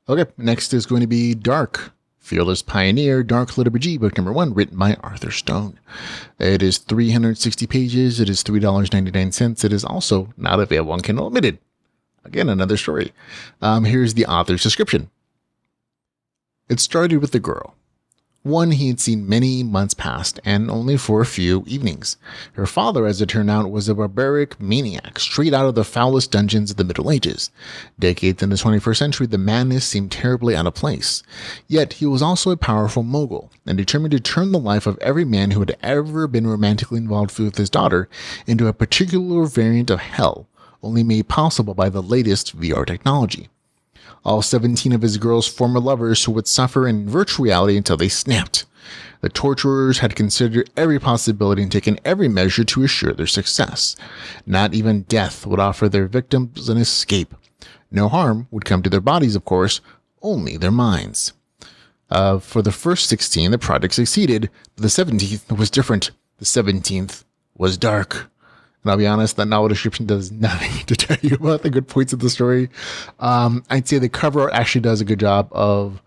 Okay, next is going to be Dark. Fearless Pioneer, Dark LitRPG, book number 1, written by Arthur Stone. It is 360 pages. It is $3.99. It is also not available on Kindle Unlimited. Again, another story. Here's the author's description. It started with the girl. One he had seen many months past, and only for a few evenings. Her father, as it turned out, was a barbaric maniac, straight out of the foulest dungeons of the Middle Ages. Decades in the 21st century, the madness seemed terribly out of place. Yet, he was also a powerful mogul, and determined to turn the life of every man who had ever been romantically involved with his daughter into a particular variant of hell, only made possible by the latest VR technology. All 17 of his girl's former lovers who would suffer in virtual reality until they snapped. The torturers had considered every possibility and taken every measure to assure their success. Not even death would offer their victims an escape. No harm would come to their bodies, of course, only their minds. For the first 16, the project succeeded, but the 17th was different. The 17th was dark. And I'll be honest, that novel description does nothing to tell you about the good points of the story. I'd say the cover art actually does a good job of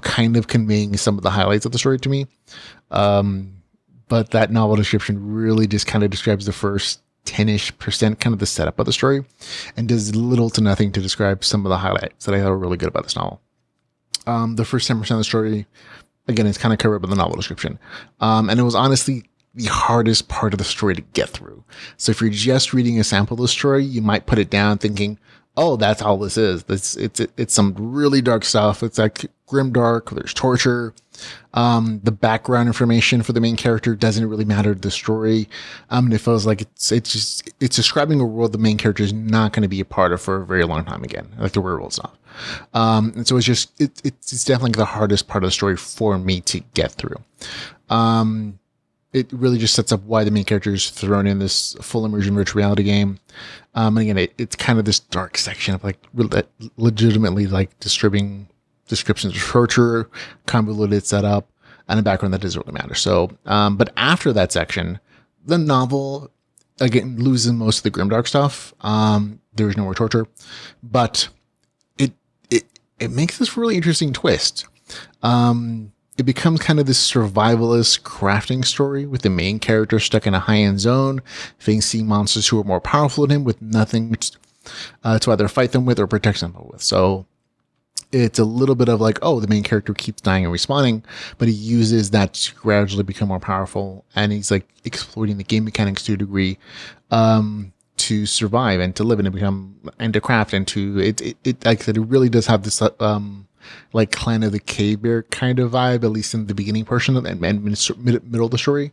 kind of conveying some of the highlights of the story to me. But that novel description really just kind of describes the first 10-ish% kind of the setup of the story and does little to nothing to describe some of the highlights that I thought were really good about this novel. The first 10% of the story, again, it's kind of covered by the novel description. And it was honestly the hardest part of the story to get through. So if you're just reading a sample of the story, you might put it down thinking, oh, that's all this is. It's some really dark stuff. It's like grimdark. There's torture. The background information for the main character doesn't really matter to the story. And it feels like it's describing a world the main character is not going to be a part of for a very long time again, like the werewolf stuff. And so it's definitely the hardest part of the story for me to get through. It really just sets up why the main character is thrown in this full immersion virtual reality game. And again, it's kind of this dark section of like legitimately like disturbing descriptions of torture, convoluted setup, and a background that doesn't really matter. So, but after that section, the novel again loses most of the grimdark stuff. There is no more torture, but it makes this really interesting twist. It becomes kind of this survivalist crafting story with the main character stuck in a high-end zone, facing monsters who are more powerful than him with nothing to either fight them with or protect them with. So it's a little bit of like, oh, the main character keeps dying and respawning, but he uses that to gradually become more powerful. And he's like exploiting the game mechanics to a degree to survive and to live and to craft and to it like I said, it really does have this like Clan of the Cave Bear kind of vibe, at least in the beginning portion of and middle of the story,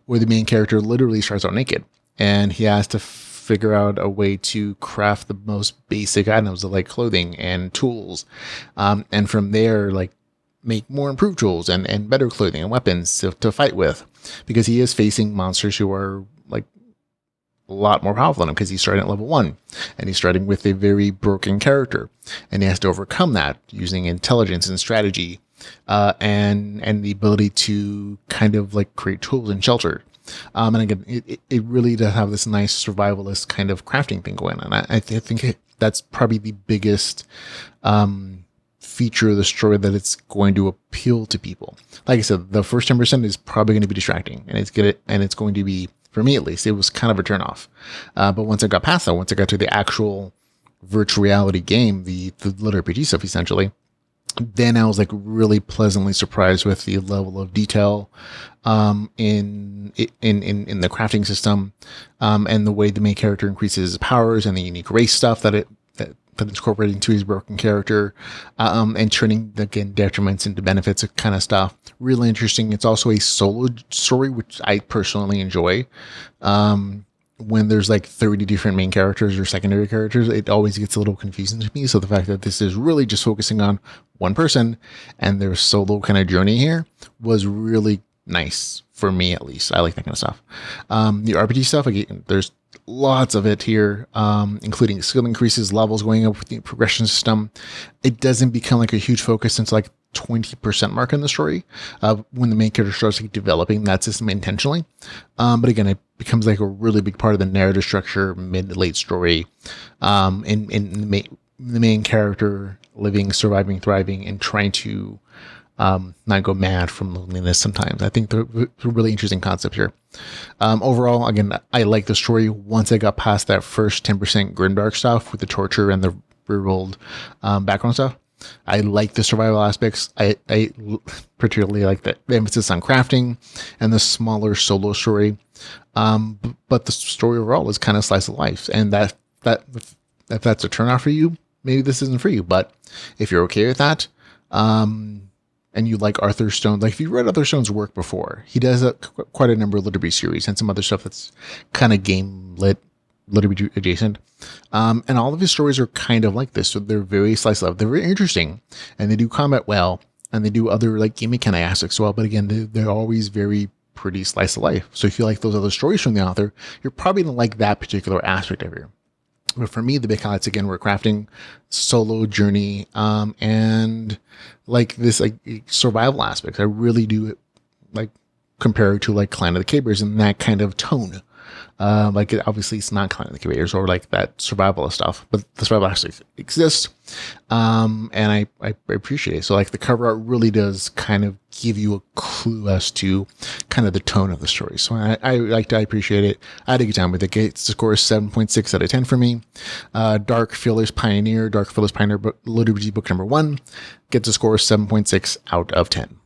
where the main character literally starts out naked and he has to figure out a way to craft the most basic items of like clothing and tools. And from there, like make more improved tools and better clothing and weapons to fight with, because he is facing monsters who are like a lot more powerful than him because he's starting at level 1 and he's starting with a very broken character and he has to overcome that using intelligence and strategy, and the ability to kind of like create tools and shelter. And again, it really does have this nice survivalist kind of crafting thing going on. I think that's probably the biggest, feature of the story that it's going to appeal to people. Like I said, the first 10% is probably going to be distracting and it's going to be, for me at least, it was kind of a turnoff. But once I got past that, once I got to the actual virtual reality game, the LitRPG stuff essentially, then I was like really pleasantly surprised with the level of detail in the crafting system, and the way the main character increases his powers and the unique race stuff that it's incorporating to his broken character, and turning again detriments into benefits of kind of stuff. Really interesting. It's also a solo story, which I personally enjoy. When there's like 30 different main characters or secondary characters, it always gets a little confusing to me. So the fact that this is really just focusing on one person and their solo kind of journey here was really nice for me, at least. I like that kind of stuff. The RPG stuff, again, there's lots of it here, including skill increases, levels going up with the progression system. It doesn't become like a huge focus until like 20% mark in the story, when the main character starts like developing that system intentionally. But again, it becomes like a really big part of the narrative structure, mid to late story, in the main character living, surviving, thriving, and trying to not go mad from loneliness sometimes. I think they're a really interesting concept here. Overall, again, I like the story. Once I got past that first 10% grimdark stuff with the torture and the real-world background stuff, I like the survival aspects. I particularly like the emphasis on crafting and the smaller solo story. But the story overall is kind of slice of life, and that if that's a turnout for you, maybe this isn't for you. But if you're okay with that, and you like Arthur Stone, like if you read Arthur Stone's work before, he does quite a number of LitRPG series and some other stuff that's kind of game LitRPG adjacent. And all of his stories are kind of like this. So they're very slice of life. They're very interesting, and they do combat well, and they do other like game mechanic aspects well. But again, they're always very pretty slice of life. So if you like those other stories from the author, you're probably going to like that particular aspect of it. But for me, the big highlights again were crafting, solo journey, and like this like survival aspects. I really do like compare it to like Clan of the Cabers and that kind of tone. Like obviously it's not Clan of the Cabers or like that survival stuff, but the survival actually exists. And I appreciate it. So like the cover art really does kind of give you a clue as to kind of the tone of the story. So I appreciate it. I had a good time with it. It's the score is 7.6 out of 10 for me. Dark Fearless Pioneer LitRPG book number 1 gets a score of 7.6 out of 10.